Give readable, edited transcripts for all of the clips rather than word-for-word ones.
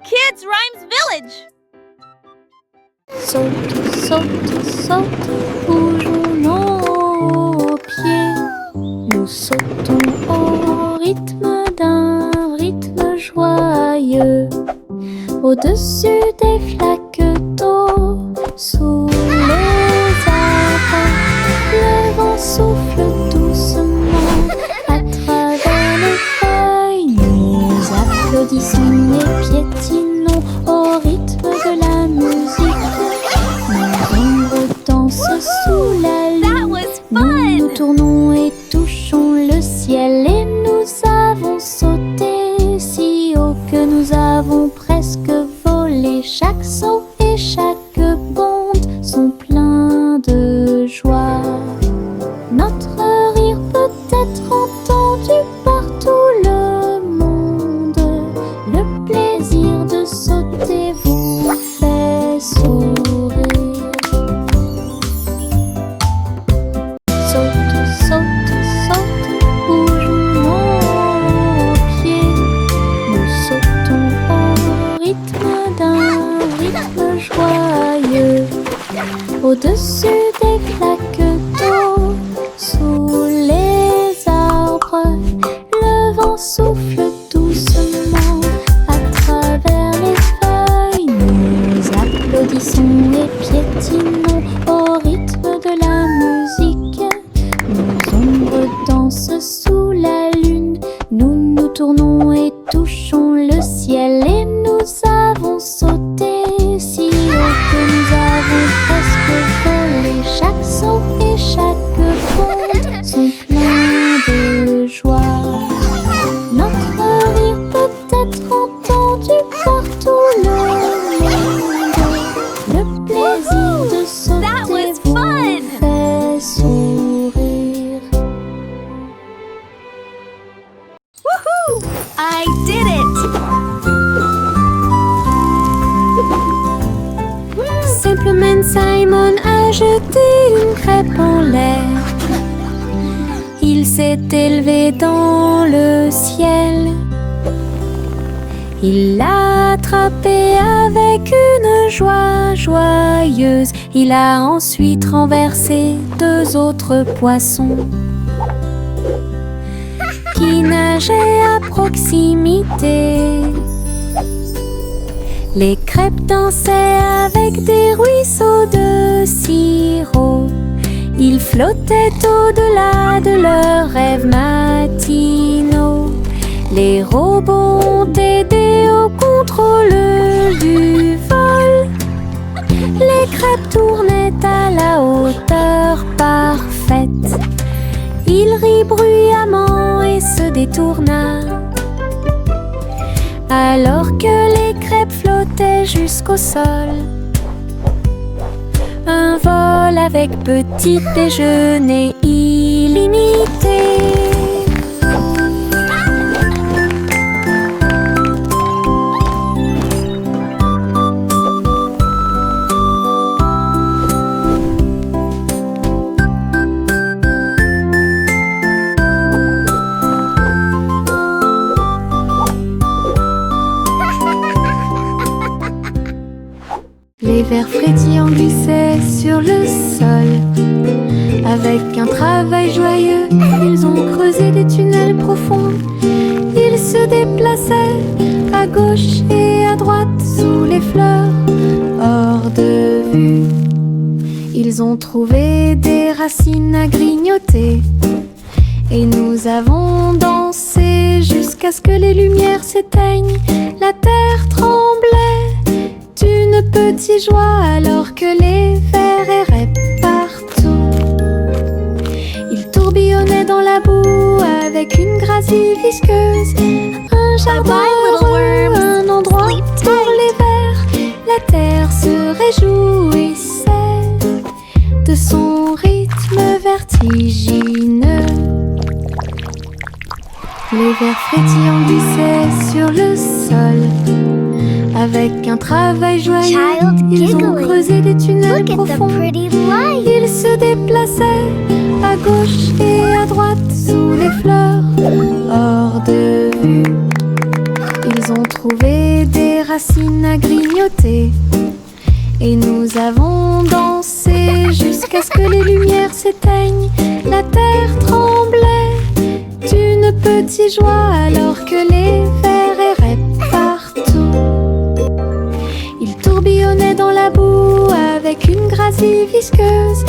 Kids Rhymes Village. Saute, saute, saute, bougeons nos pieds. Nous sautons au rythme d'un rythme joyeux. Au-dessus des flaques d'eau, sous les arbres, le vent souffle doucement à travers les feuilles. Nous applaudissons et piétinons au rythme de la musique. Nos ombres dansent sous la lune. Nous tournons et touchons le ciel et nous avons sauté si haut que nous avons presque volé. Chaque saut et chaque bonde sont pleins de joie. Notre rire peut être entendu par tout le monde. Le plaisir de sauter vous fait sourire. Saute, saute, saute, bougeons nos pieds. Nous sautons au rythme d'un rythme joyeux. Au-dessus des flaques d'eau, sous les arbres, le vent souffle doucement à travers les feuilles. Nous applaudissons et piétinons au rythme de la musique. Nos ombres dansent sous la lune. Nous nous tournons et touchons le ciel et nous avons sauté si haut que nous avons presque volé. Chaque saut et chaque bonde sont pleins de joie. Notre rire peut être entendu par tout le monde. Le plaisir de sauter vous fait sourire. Woohoo! I did it! Simplement Simon a jeté une crêpe en l'air. Il s'est élevé dans le ciel. Il l'a attrapé avec une joie joyeuse. Il a ensuite renversé deux autres poissons qui nageaient à proximité. Les crêpes dansaient avec des ruisseaux de sirop. Ils flottaient au-delà de leurs rêves matinaux. Les robots ont aidé au contrôle du vol. Les crêpes tournaient à la hauteur parfaite. Il rit bruyamment et se détourna, alors que les crêpes flottaient jusqu'au sol. Un vol avec petit déjeuner illimité. Les vers frétillants glissaient sur le sol. Avec un travail joyeux, ils ont creusé des tunnels profonds. Ils se déplaçaient à gauche et à droite sous les fleurs, hors de vue. Ils ont trouvé des racines à grignoter. Et nous avons dansé jusqu'à ce que les lumières s'éteignent. La terre tremblait d'une petite joie alors que les vers erraient partout. Ils tourbillonnaient dans la boue avec une gracie visqueuse. Un jardin heureux, un endroit pour les vers. La terre se réjouissait de son rythme vertigineux. Les vers frétillants glissaient sur le sol. Avec un travail joyeux, ils ont creusé des tunnels profonds. Ils se déplaçaient à gauche et à droite sous les fleurs, hors de vue. Ils ont trouvé des racines racines à grignoter. Et nous avons dansé jusqu'à ce que les lumières s'éteignent. La terre tremblait d'une petite joie alors que les vers erraient partout. Ils tourbillonnaient dans la boue avec une gracie visqueuse.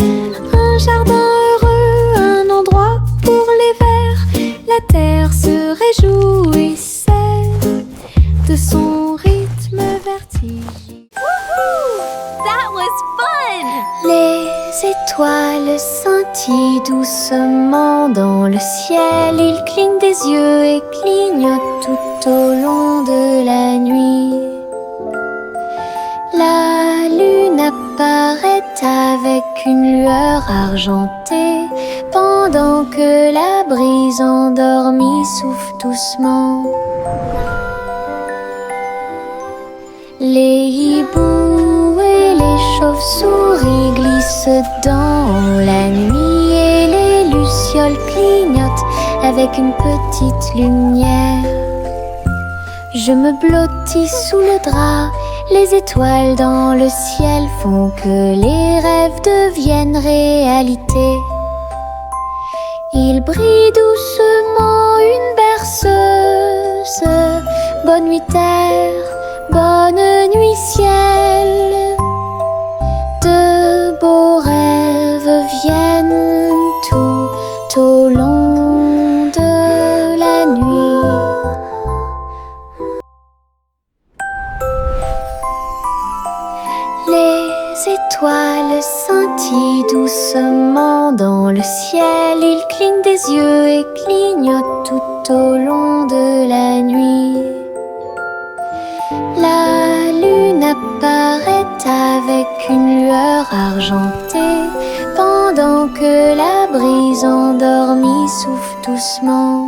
Un jardin heureux, un endroit pour les vers. La terre se réjouissait de son rythme vertigineux. That was fun! Les étoiles scintillent doucement dans le ciel. Ils clignent des yeux et clignotent tout au long de la nuit. La lune apparaît avec une lueur argentée pendant que la brise endormie souffle doucement. Les hiboux et les chauves-souris glissent dans la nuit et les lucioles clignotent avec une petite lumière. Je me blottis sous le drap, les étoiles dans le ciel font que les rêves deviennent réalité. Il brille doucement une berceuse. Bonne nuit terre, bonne nuit ciel. De beaux rêves viennent tout au long de la nuit. Les étoiles scintillent doucement dans le ciel. Ils clignent des yeux et clignotent tout au long de la nuit. La lune apparaît avec une lueur argentée pendant que la brise endormie souffle doucement.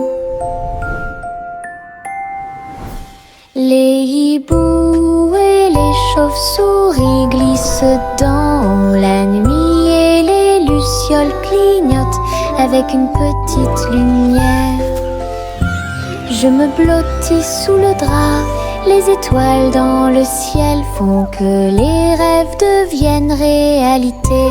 Les hiboux et les chauves-souris glissent dans la nuit et les lucioles clignotent avec une petite lumière. Je me blottis sous le drap, les étoiles dans le ciel font que les rêves deviennent réalité.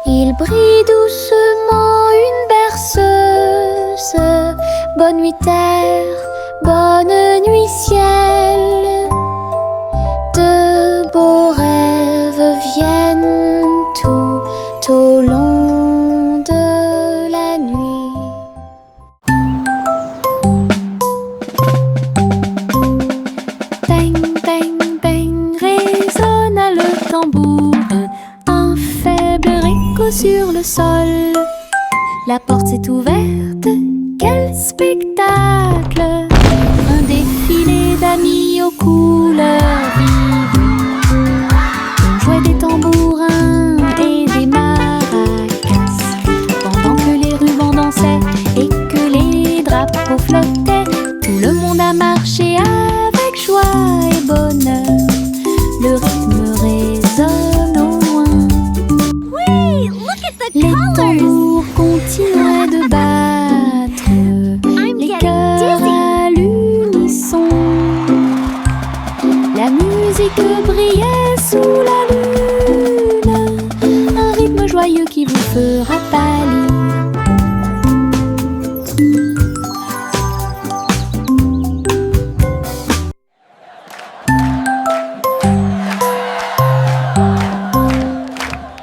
Il brille doucement une berceuse. Bonne nuit terre, bonne nuit ciel. De beaux rêves viennent tout au long de la nuit. Bang, bang, bang, résonna le tambour. Un faible écho sur le sol. La porte s'est ouverte, quel spectacle! Un défilé d'amis aux couleurs vives. On jouait des tambourins et des maracas pendant que les rubans dansaient et que les drapeaux flottaient. Tout le monde a marché avec joie et bonheur. Le rythme résonne au loin. Wait, look at the Les colors! tambours continuaient de battre, les getting cœurs dizzy. à l'unisson. La musique brillait sous la lune, un rythme joyeux qui vous fera pâlir.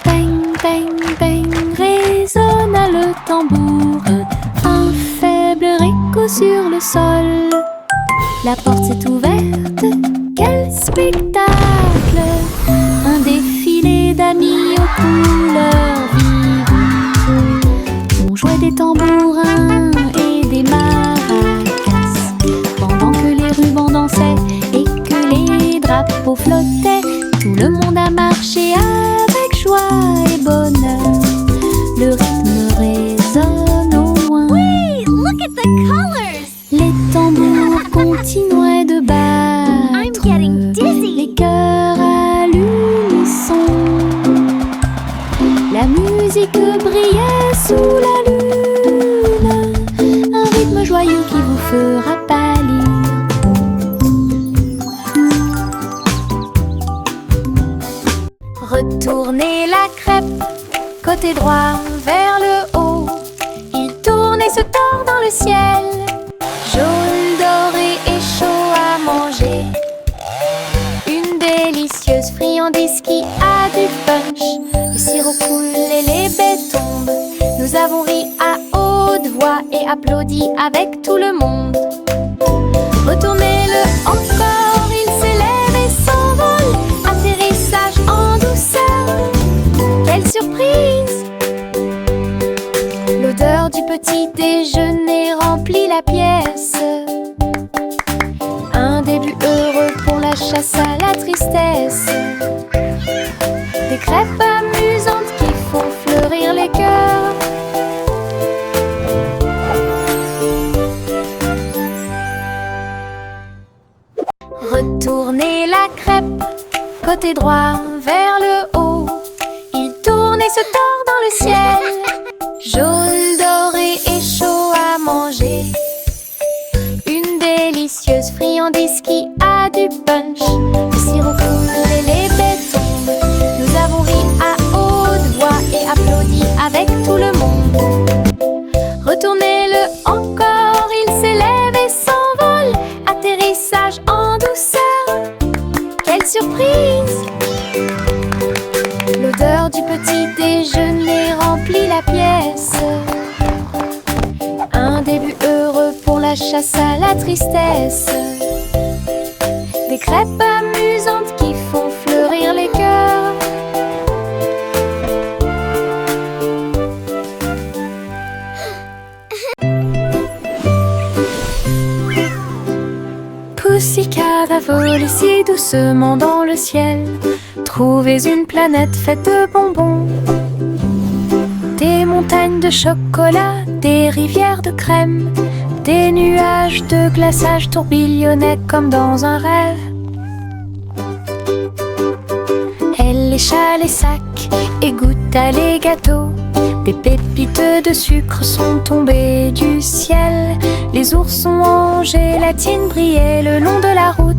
Bang, bang, bang, résonna le tambour. Un faible écho sur le sol. La porte s'est ouverte, quel spectacle! Un défilé d'amis aux couleurs vives. On jouait des tambourins et des maracas pendant que les rubans dansaient et que les drapeaux flottaient. Tout le monde a marché avec joie et bonheur. Le rythme résonne au loin. Wait, look at the colors! Les tambours continuaient de I'm battre, getting dizzy. les cœurs à l'unisson. La musique brillait sous la lune, un rythme joyeux qui vous fera pâlir. côté droit vers le haut. Il tourne et se tord dans le ciel. Jaune, doré et chaud à manger. Une délicieuse friandise qui a du punch. Le sirop coule et les baies tombent. Nous avons ri à haute voix et applaudi avec tout le monde. Retournez-le encore, il s'élève et s'envole. Atterrissage en douceur, quelle surprise! L'odeur du petit déjeuner remplit la pièce. Un début heureux pour la chasse à la tristesse. Des crêpes amusantes qui font fleurir les cœurs. Retournez la crêpe, côté droit vers le haut. Il tourne et se tord dans le ciel. Jaune, doré et chaud à manger. Une délicieuse friandise qui a du punch. Le sirop coule et les baies tombent. Nous avons ri à haute voix et applaudi avec tout le monde. Retournez-le encore, il s'élève et s'envole. Atterrissage en douceur, quelle surprise! L'odeur du petit déjeuner remplit la pièce. Un début heureux pour la chasse à la tristesse. Des crêpes amusantes qui font fleurir les cœurs. Pussycat a volé si doucement dans le ciel. Trouvez une planète faite de bonbons. Des montagnes de chocolat, des rivières de crème. Des nuages de glaçage tourbillonnaient comme dans un rêve. Elle lécha les sacs et goûta les gâteaux. Des pépites de sucre sont tombées du ciel. Les oursons en gélatine brillaient le long de la route.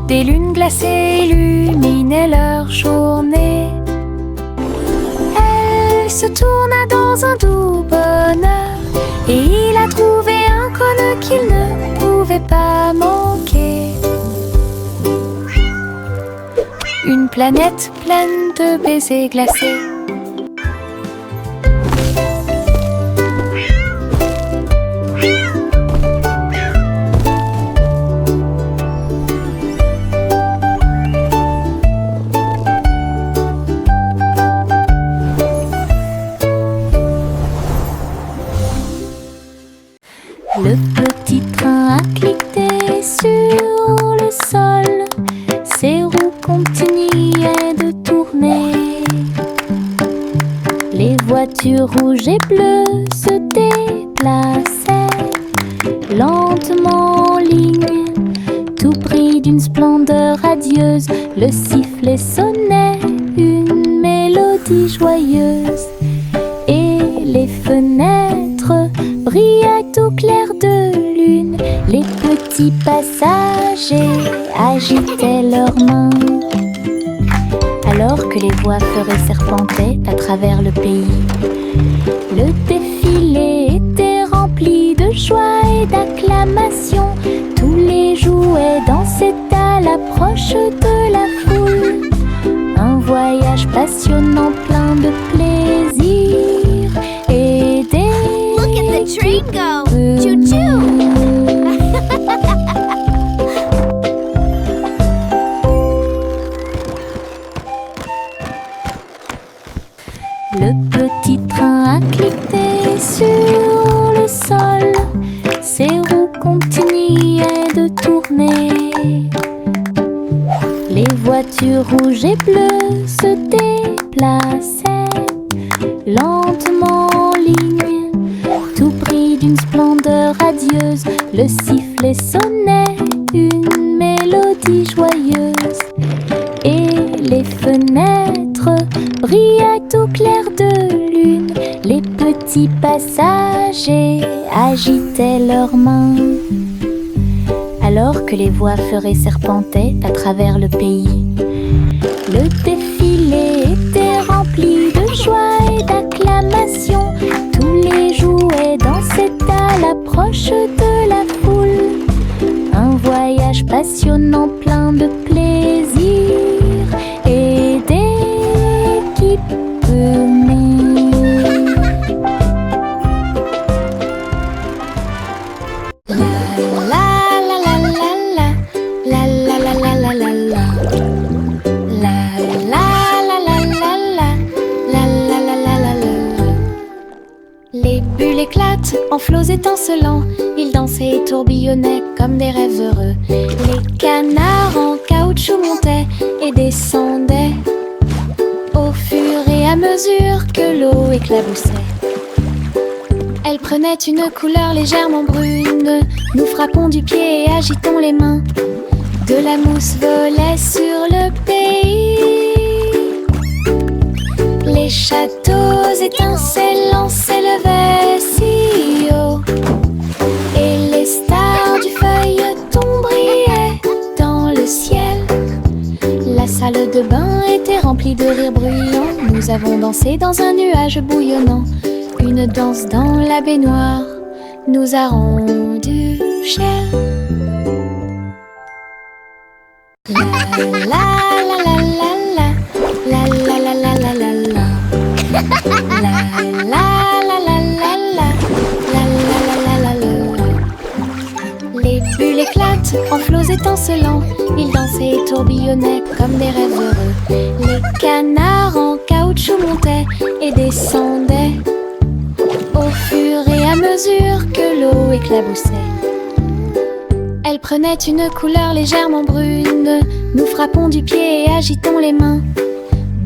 Des lunes glacées illuminaient leur journée. Elle se tourna dans un doux bonheur et il a trouvé un cône qu'il ne pouvait pas manquer. Une planète pleine de baisers glacés. Le petit train a cliqué sur le sol. Ses roues continuaient de tourner. Les voitures rouges et bleues se déplaçaient lentement en ligne, tout pris d'une splendeur radieuse. Le sifflet sonnait une mélodie joyeuse et les fenêtres brillaient au clair de lune. Les petits passagers agitaient leurs mains alors que les voix feuraient serpentaient à travers le pays. Le défilé était rempli de joie et d'acclamation. Tous les jouets dansaient à l'approche de la foule. Un voyage passionnant plein de plaisir et des... Look at the train go! Choo-choo! Le petit train a cliqué sur le sol. Ses roues continuaient de tourner. Les voitures rouges et bleues se déplaçaient lentement en ligne, tout pris d'une splendeur radieuse. Le sifflet sonnait une mélodie joyeuse et les fenêtres brillaient au clair de lune. Les petits passagers agitaient leurs mains alors que les voix feuraient serpentaient à travers le pays. Le défilé était rempli de joie et d'acclamation. Tous les jouets dansaient à l'approche de la foule. Un voyage passionnant plein de plaisir et d'équipements. Les bulles éclatent en flots étincelants. Ils dansaient et tourbillonnaient comme des rêves heureux. Les canards en caoutchouc montaient et descendaient au fur et à mesure que l'eau éclaboussait. Elle prenait une couleur légèrement brune. Nous frappons du pied et agitons les mains. De la mousse volait sur le pays. Les châteaux étincelants s'élevaient si haut, et les stars du feuilleton brillaient dans le ciel. La salle de bain était remplie de rires bruyants. Nous avons dansé dans un nuage bouillonnant. Une danse dans la baignoire nous a rendu cher. La la la la la la la la la la la la la. La la la la la la la la la la. Les bulles éclatent en flots étincelants. Ils dansaient et tourbillonnaient comme des rêves heureux. Les canards en caoutchouc montaient et descendaient au fur et à mesure que l'eau éclaboussait. Elle prenait une couleur légèrement brune. Nous frappons du pied et agitons les mains.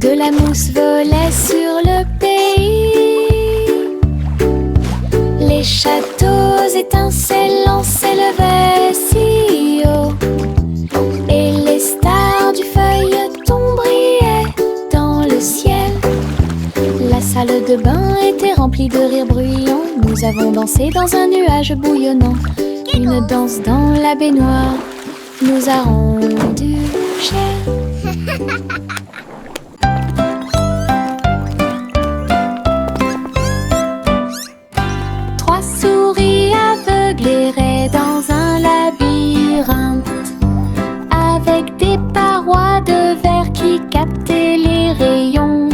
De la mousse volait sur le pays. Les châteaux étincelants s'élevaient si haut, et les stars du feuilleton brillaient dans le ciel. La salle de bain était remplie de rires bruyants. Nous avons dansé dans un nuage bouillonnant. Une danse dans la baignoire nous a rendu cher. Trois souris aveugles erraient dans un labyrinthe, avec des parois de verre qui captaient les rayons.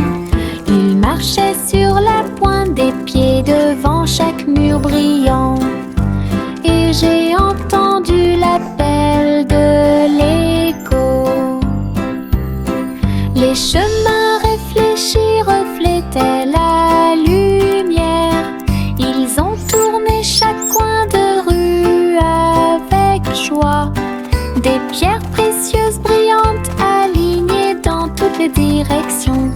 Ils marchaient sur la pointe des pieds devant chaque mur brillant. Et j'ai entendu l'appel de l'écho. Les chemins réfléchis reflétaient la lumière. Ils ont tourné chaque coin de rue avec joie. Des pierres précieuses brillantes alignées dans toutes les directions.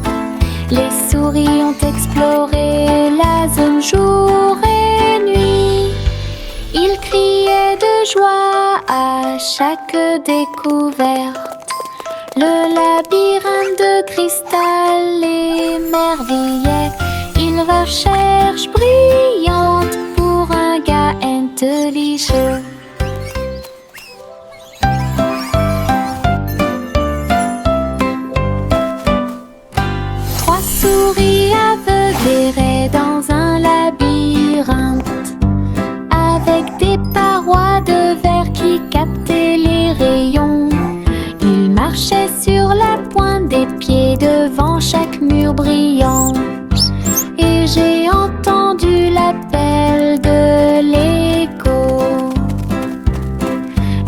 Les souris ont exploré la zone jour et nuit. Ils criaient de joie à chaque découverte. Le labyrinthe de cristal l'émerveillait. Une recherche brillante pour un gars intelligent. Trois souris aveugles erraient dans un labyrinthe, avec des parois de verre qui captaient les rayons. Ils marchaient sur la pointe des pieds devant chaque mur brillant. Et j'ai entendu l'appel de l'écho.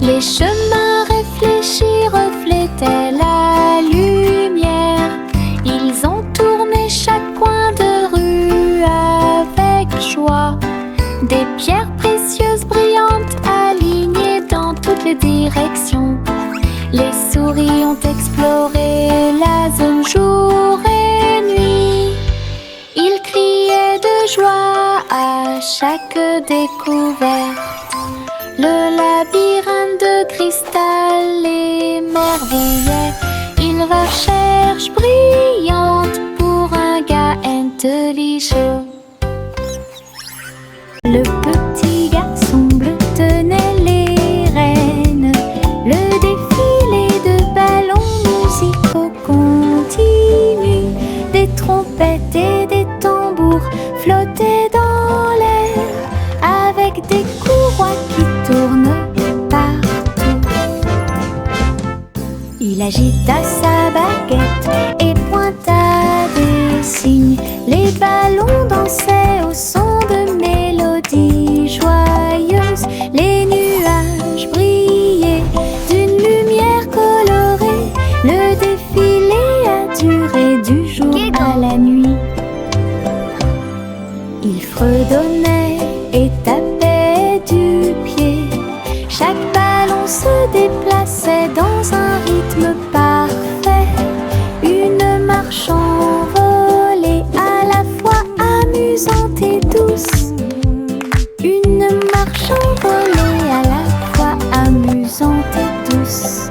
Les chemins réfléchis reflétaient la lumière. Ils ont tourné chaque coin de rue avec joie. Des pierres précieuses brillantes alignées dans toutes les directions. Les souris ont exploré la zone jour et nuit. Ils criaient de joie à chaque découverte. Le labyrinthe de cristal l'émerveillait. Une recherche brillante pour un gars intelligent. Le petit garçon bleu tenait les rênes. Le défilé de ballons musicaux continue. Des trompettes et Il agita sa baguette et pointa des signes. Les ballons dansaient au son de mélodies joyeuses. Les nuages brillaient d'une lumière colorée. Le défilé a duré du jour à la nuit. Il fredonnait et tapait du pied. Chaque ballon se déplaçait dans un rythme parfait. Une marche envolée à la fois amusante et douce. Une marche envolée à la fois amusante et douce.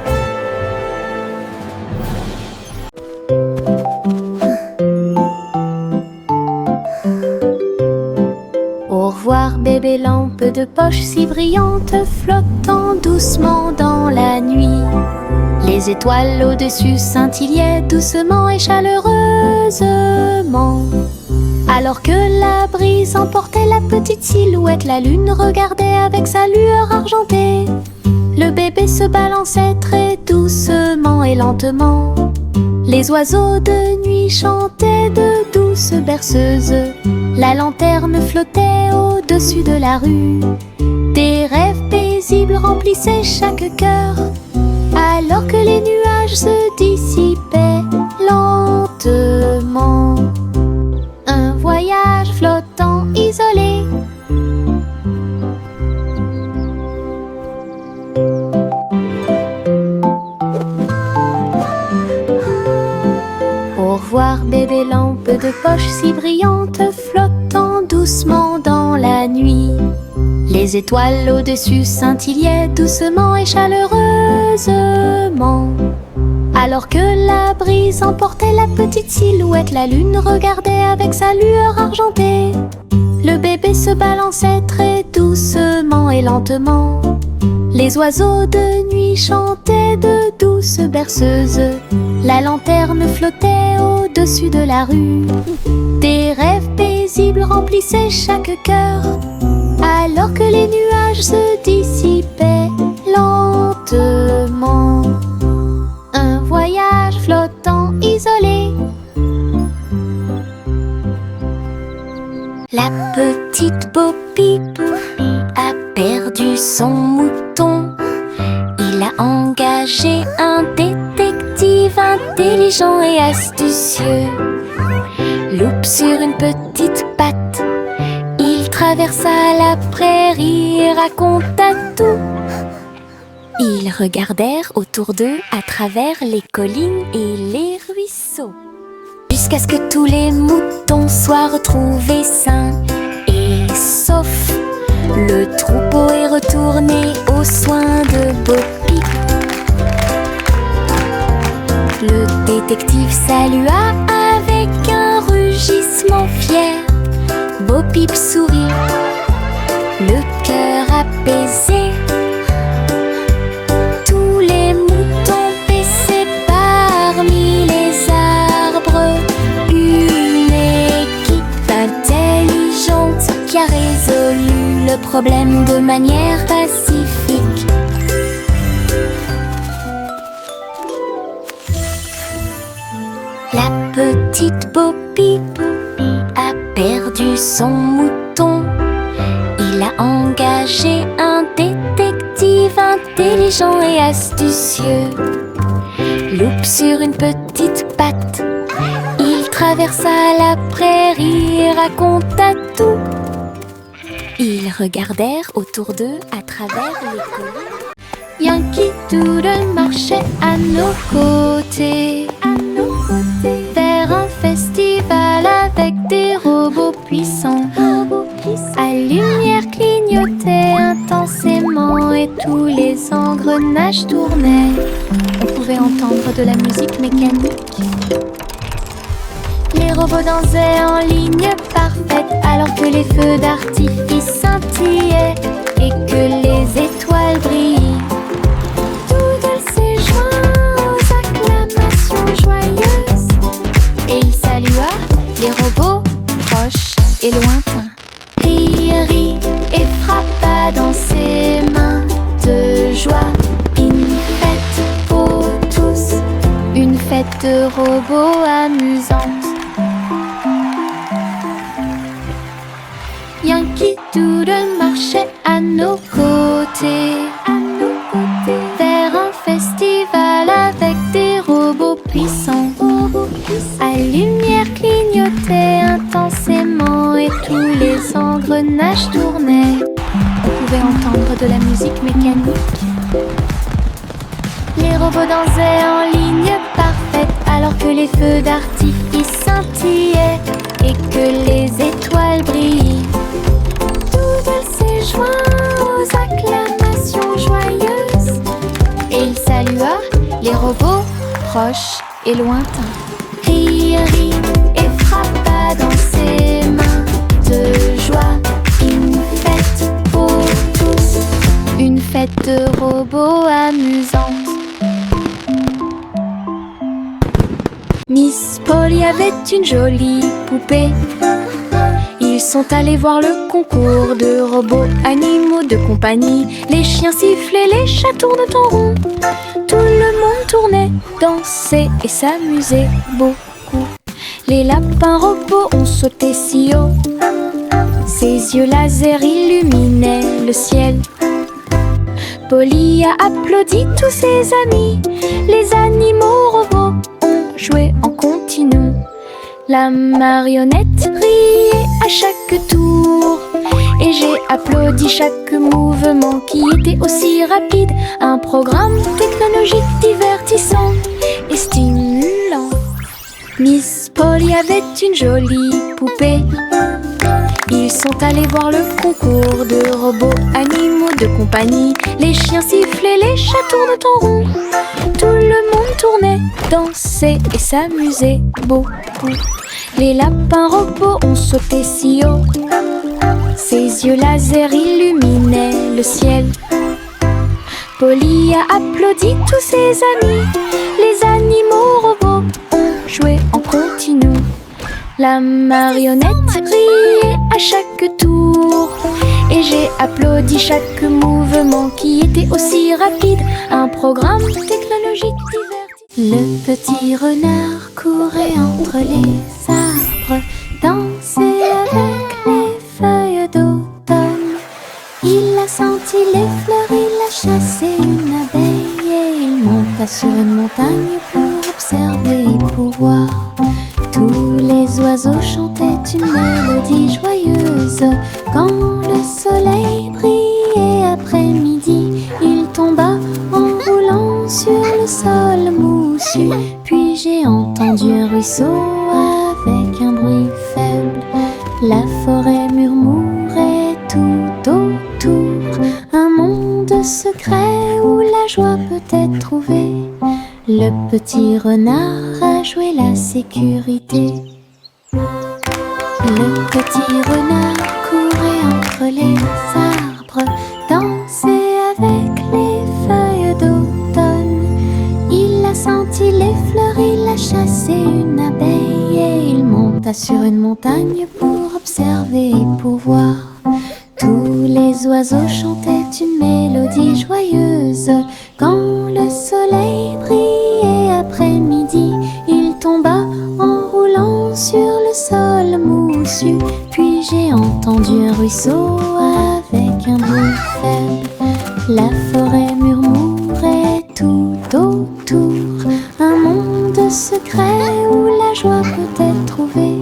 Au revoir bébé lampe de poche si brillante, flottant doucement dans la nuit. Les étoiles au-dessus scintillaient doucement et chaleureusement. Alors que la brise emportait la petite silhouette, la lune regardait avec sa lueur argentée. Le bébé se balançait très doucement et lentement. Les oiseaux de nuit chantaient de douces berceuses. La lanterne flottait au-dessus de la rue. Des rêves paisibles remplissaient chaque cœur, alors que les nuages se dissipaient lentement. Un voyage flottant isolé. Au revoir bébé lampe de poche si brillante, flottant doucement dans la nuit. Les étoiles au-dessus scintillaient doucement et chaleureusement. Alors que la brise emportait la petite silhouette, la lune regardait avec sa lueur argentée. Le bébé se balançait très doucement et lentement. Les oiseaux de nuit chantaient de douces berceuses. La lanterne flottait au-dessus de la rue. Des rêves paisibles remplissaient chaque cœur, alors que les nuages se dissipaient lentement. Un voyage flottant isolé. La petite Bo Peep a perdu son mouton. Il a engagé un détective intelligent et astucieux. Loupe sur une petite patte, il traversa la prairie et raconta tout. Ils regardèrent autour d'eux à travers les collines et les ruisseaux, jusqu'à ce que tous les moutons soient retrouvés sains et saufs. Le troupeau est retourné aux soins de Bo Peep. Le détective salua avec un rugissement fier. Bo Peep sourit, le cœur apaisé. Tous les moutons paissaient parmi les arbres. Une équipe intelligente qui a résolu le problème de manière pacifique. La petite Bo Peep a perdu son mouton. Il a engagé un détective intelligent et astucieux. Loupe sur une petite patte, il traversa la prairie et raconta tout. Ils regardèrent autour d'eux à travers les collines. Yankee Doodle marchait à nos côtés, vers un festival avec des robots puissants. À lumière clignotait intensément et tous les engrenages tournaient. On pouvait entendre de la musique mécanique. Les robots dansaient en ligne parfaite alors que les feux d'artifice scintillaient et que les étoiles brillaient. Doodle s'est joint aux acclamations joyeuses et il salua les robots proches et lointains. Rit et frappa dans ses mains de joie. Une fête pour tous de robots amusante. Yankee Doodle marchait à nos côtés, vers un festival avec des robots puissants. À lumière clignotait intensément et tous les engrenages tournaient. On pouvait entendre de la musique mécanique. Les robots dansaient en ligne parfaite alors que les feux d'artifice scintillaient et que les étoiles brillaient. Doodle s'est joint aux acclamations joyeuses et il salua les robots proches et lointains. Rit et frappa dans ses mains de joie. Une fête pour tous, une fête de robots amusante. Miss Polly avait une jolie poupée. Ils sont allés voir le concours de robots animaux de compagnie. Les chiens sifflaient, les chats tournent en rond. Tout le monde tournait, dansait et s'amusait beaucoup. Les lapins robots ont sauté si haut. Ses yeux laser illuminaient le ciel. Polly a applaudi tous ses amis. Les animaux robots ont joué en continu. La marionnette riait à chaque tour et j'ai applaudi chaque mouvement qui était aussi rapide. Un programme technologique divertissant et stimulant. Miss Polly avait une jolie poupée. Ils sont allés voir le concours de robots animaux de compagnie. Les chiens sifflaient, les chats tournent en rond. Tout le monde tournait, dansait et s'amusait beaucoup. Les lapins robots ont sauté si haut. Ses yeux laser illuminaient le ciel. Polly a applaudi tous ses amis. Les animaux robots ont joué en continu. La marionnette riait à chaque tour et j'ai applaudi chaque mouvement qui était aussi rapide. Un programme technologique divertissant. Le petit renard courait entre les arbres, dansait avec les feuilles d'automne. Il a senti les fleurs, il a chassé une abeille et il monta sur une montagne pour observer et pour voir. Tous les oiseaux chantaient une mélodie joyeuse. Quand le soleil brillait après-midi, il tomba en roulant sur le sol moussu. Puis j'ai entendu un ruisseau avec un bruit faible. La forêt murmurait tout autour. Un monde secret où la joie peut être trouvée. Le petit renard a joué la sécurité. Le petit renard courait entre les arbres, dansait avec les feuilles d'automne. Il a senti les fleurs, il a chassé une abeille et il monta sur une montagne pour observer et pour voir. Tous les oiseaux chantaient une mélodie joyeuse. Quand le soleil brillait après-midi, il tomba en roulant sur le sol moussu. Puis j'ai entendu un ruisseau avec un bruit faible. La forêt murmurait tout autour. Un monde secret où la joie peut être trouvée.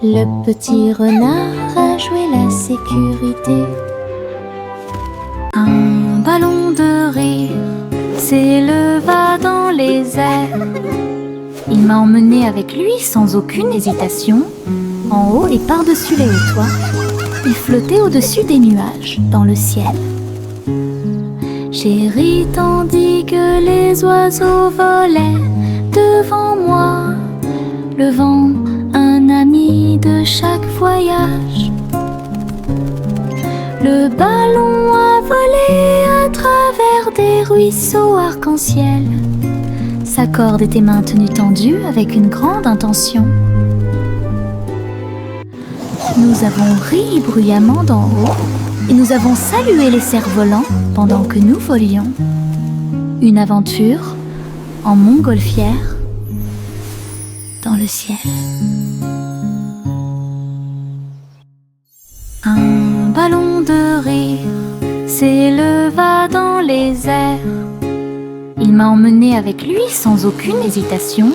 Le petit renard a joué la sécurité. Un ballon de rire s'éleva dans les airs. Il m'a emmené avec lui sans aucune hésitation, en haut et par-dessus les hauts toits. Il flottait au-dessus des nuages, dans le ciel. J'ai ri tandis que les oiseaux volaient devant moi, le vent, un ami de chaque voyage. Le ballon a volé à travers des ruisseaux arc-en-ciel. Sa corde était maintenue tendue avec une grande intention. Nous avons ri bruyamment d'en haut et nous avons salué les cerfs-volants pendant que nous volions. Une aventure en montgolfière le ciel. Un ballon de rire s'éleva dans les airs. Il m'a emmené avec lui sans aucune hésitation,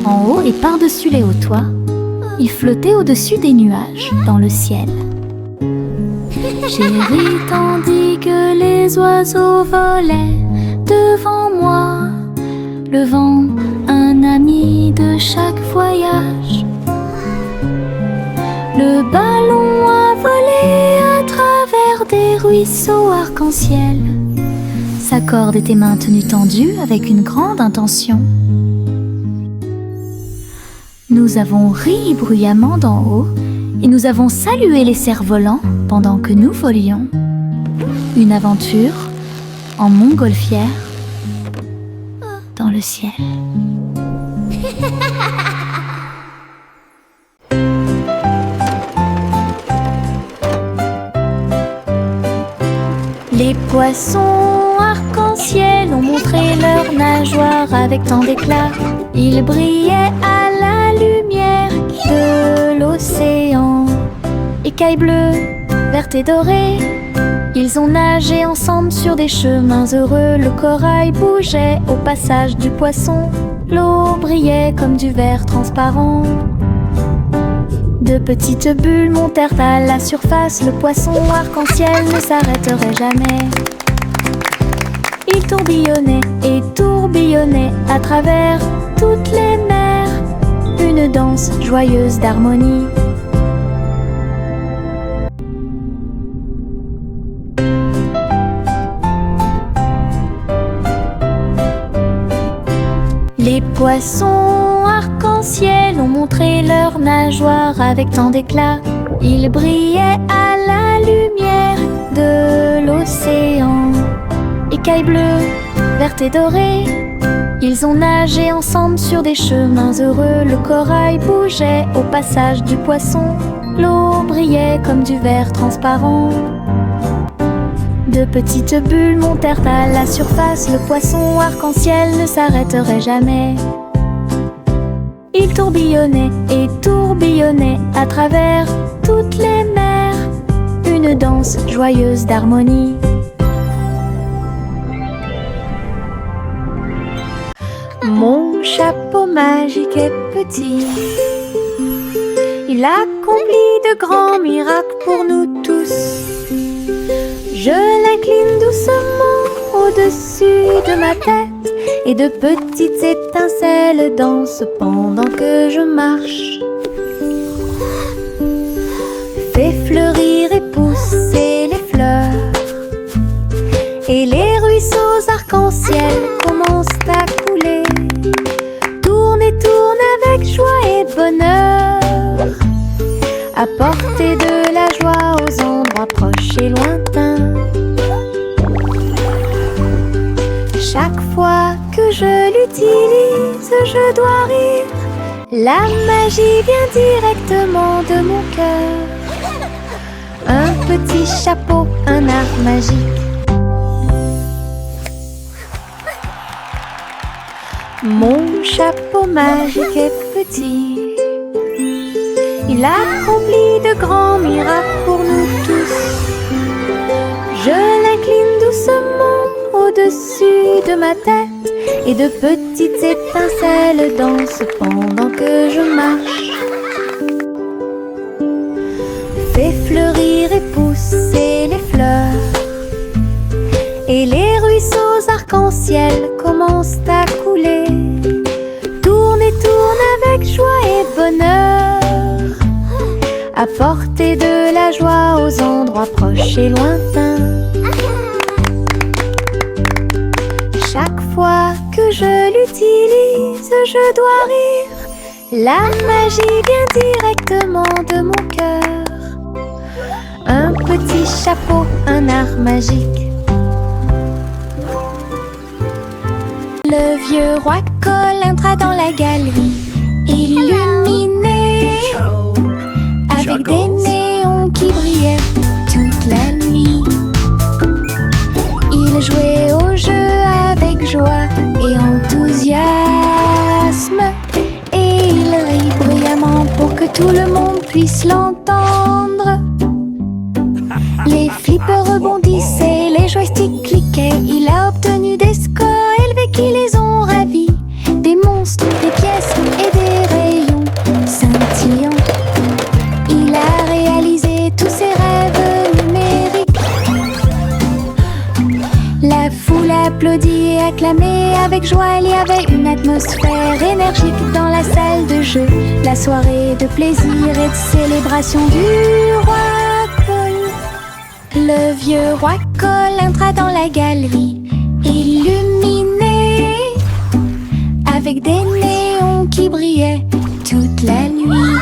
en haut et par-dessus les hauts toits. Il flottait au-dessus des nuages dans le ciel. J'ai ri tandis que les oiseaux volaient devant moi, le vent, un ami de chaque voyage. Le ballon a volé à travers des ruisseaux arc-en-ciel. Sa corde était maintenue tendue avec une grande intention. Nous avons ri bruyamment d'en haut et nous avons salué les cerfs-volants pendant que nous volions. Une aventure en montgolfière dans le ciel. Les poissons arc-en-ciel ont montré leurs nageoires avec tant d'éclat. Ils brillaient à la lumière de l'océan. Écailles bleues, vertes et dorées, ils ont nagé ensemble sur des chemins heureux. Le corail bougeait au passage du poisson. L'eau brillait comme du verre transparent. De petites bulles montèrent à la surface. Le poisson arc-en-ciel ne s'arrêterait jamais. Il tourbillonnait et tourbillonnait à travers toutes les mers. Une danse joyeuse d'harmonie. Les poissons arc-en-ciel ont montré leurs nageoires avec tant d'éclat. Ils brillaient à la lumière de l'océan. Écailles bleues, vertes et dorées, ils ont nagé ensemble sur des chemins heureux. Le corail bougeait au passage du poisson. L'eau brillait comme du verre transparent. De petites bulles montèrent à la surface. Le poisson arc-en-ciel ne s'arrêterait jamais. Il tourbillonnait et tourbillonnait à travers toutes les mers. Une danse joyeuse d'harmonie. Mon chapeau magique est petit. Il accomplit de grands miracles pour nous tous. Je l'incline doucement au-dessus de ma tête et de petites étincelles dansent pendant que je marche. Fais fleurir et pousser les fleurs et les ruisseaux arc-en-ciel commencent à couler. Tourne et tourne avec joie et bonheur, apporter de la joie aux endroits proches et lointains. Chaque fois que je l'utilise, je dois rire. La magie vient directement de mon cœur. Un petit chapeau, un art magique. Mon chapeau magique est petit. Il accomplit de grands miracles pour nous tous. Je l'incline doucement au-dessus de ma tête et de petites étincelles dansent pendant que je marche. Fais fleurir et pousser les fleurs et les ruisseaux arc-en-ciel commencent à couler. Tourne et tourne avec joie et bonheur, apporter de la joie aux endroits proches et lointains. Chaque fois que je l'utilise, je dois rire. La magie vient directement de mon cœur. Un petit chapeau, un art magique. Le vieux roi Cole entra dans la galerie, illuminé avec des néons qui brillaient toute la nuit. Il jouait au jeu avec joie et enthousiasme, et il riait tout le monde puisse l'entendre. Les flippers rebondissaient, les joysticks cliquaient. Il a obtenu des scores élevés qui les ont ravis. Des monstres, des pièces et des rayons scintillants. Il a réalisé tous ses rêves numériques. La foule applaudit et acclamait avec joie. Il y avait une atmosphère énergique dans la salle de jeu. La soirée de plaisir et de célébration du roi Cole. Le vieux roi Cole entra dans la galerie, illuminé avec des néons qui brillaient toute la nuit.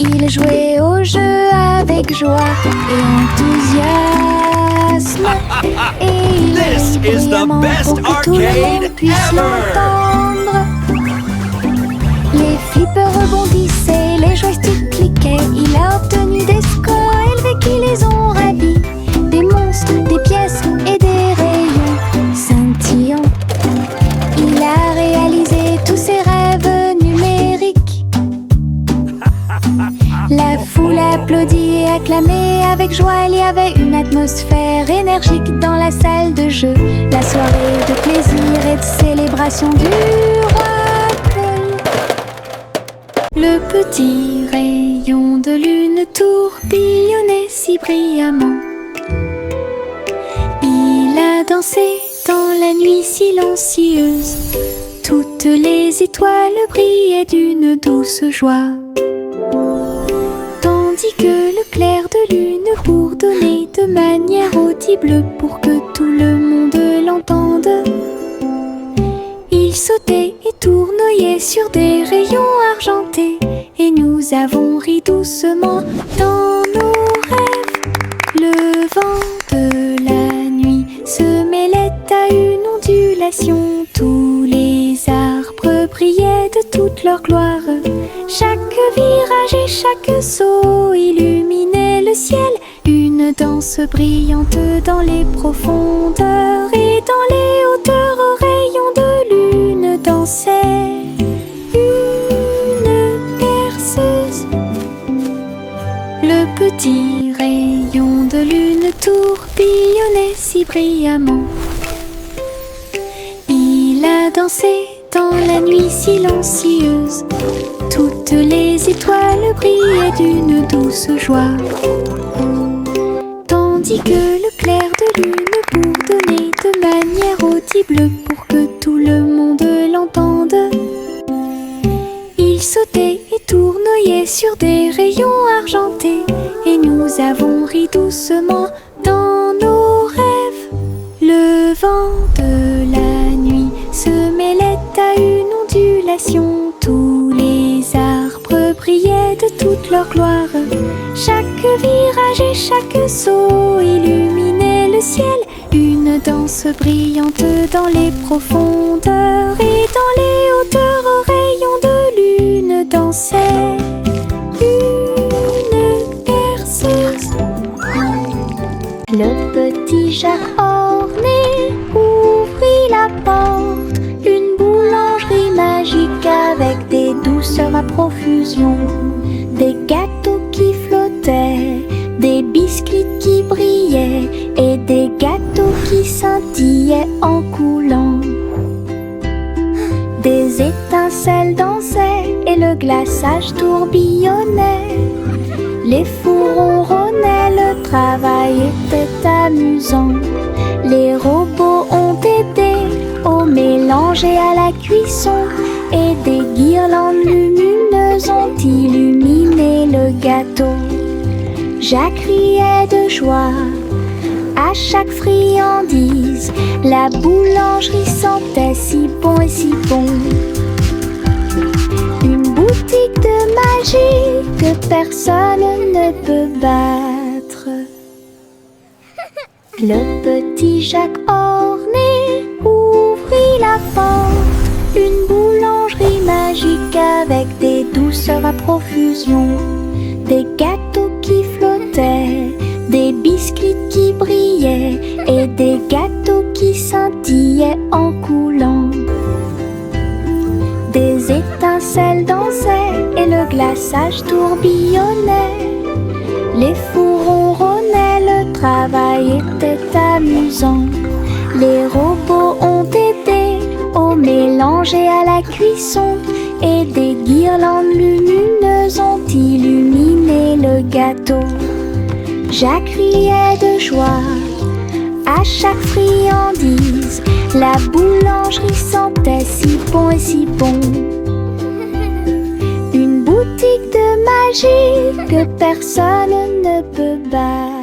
Il jouait au jeu avec joie et enthousiasme. Et il This rit is the bruyamment best pour que tout le arcade monde puisse ever. l'entendre. Les flippers rebondissaient, les joysticks cliquaient. Il a obtenu des scores élevés qui les ont ravis. Des monstres, des pièces et des rayons scintillants. Il a réalisé tous ses rêves numériques. La foule applaudit et acclamait avec joie. Il y avait une atmosphère énergique dans la salle de jeu. La soirée de plaisir et de célébration du roi Cole. Le petit rayon de lune tourbillonnait si brillamment. Il a dansé dans la nuit silencieuse. Toutes les étoiles brillaient d'une douce joie. Tandis que le clair de lune bourdonnait de manière audible pour que tout le monde l'entende. Il sautait et tournoyait sur des rayons argentés. Et nous avons ri doucement dans nos rêves. Le vent de la nuit se mêlait à une ondulation. Tous les arbres brillaient de toute leur gloire. Chaque virage et chaque saut illuminait le ciel. Une danse brillante dans les profondeurs. Et dans les hauteurs aux rayons de lune dansait une berceuse. Le petit rayon de lune tourbillonnait si brillamment. Il a dansé dans la nuit silencieuse. Toutes les étoiles brillaient d'une douce joie. Tandis que le clair de lune bourdonnait de manière audible pour que tout le monde l'entende. Il sautait et tournoyait sur des rayons argentés. Et nous avons ri doucement dans nos rêves. Le vent de la nuit se mêlait à une ondulation. Tous les arbres brillaient de toute leur gloire. Chaque virage et chaque saut illuminait le ciel. Une danse brillante dans les profondeurs. Et dans les hauteurs aux rayons de lune dansait une berceuse. Le petit Jacques orné ouvrit la porte. Une boulangerie magique avec des douceurs à profusion. Des gâteaux qui flottaient, des biscuits qui brillaient et des gâteaux qui scintillaient en coulant. Des étincelles dansaient et le glaçage tourbillonnait. Les fours ronronnaient, le travail était amusant. Les robots ont aidé au mélange et à la cuisson. Et des guirlandes lumineuses ont illuminé le gâteau. Jacques riait de joie à chaque friandise. La boulangerie sentait si bon et si bon. Une boutique de magie que personne ne peut battre. Le petit Jacques orné ouvrit la porte. Une boulangerie magique avec des douceurs à profusion. Des gâteaux qui flottaient, des biscuits qui brillaient et des gâteaux qui scintillaient en coulant. Des étincelles sel dansait et le glaçage tourbillonnait. Les fours ronronnaient, le travail était amusant. Les robots ont aidé au mélange et à la cuisson, et des guirlandes lumineuses ont illuminé le gâteau. Jacques riait de joie à chaque friandise. La boulangerie sentait si bon et si bon. Une boutique de magie que personne ne peut battre.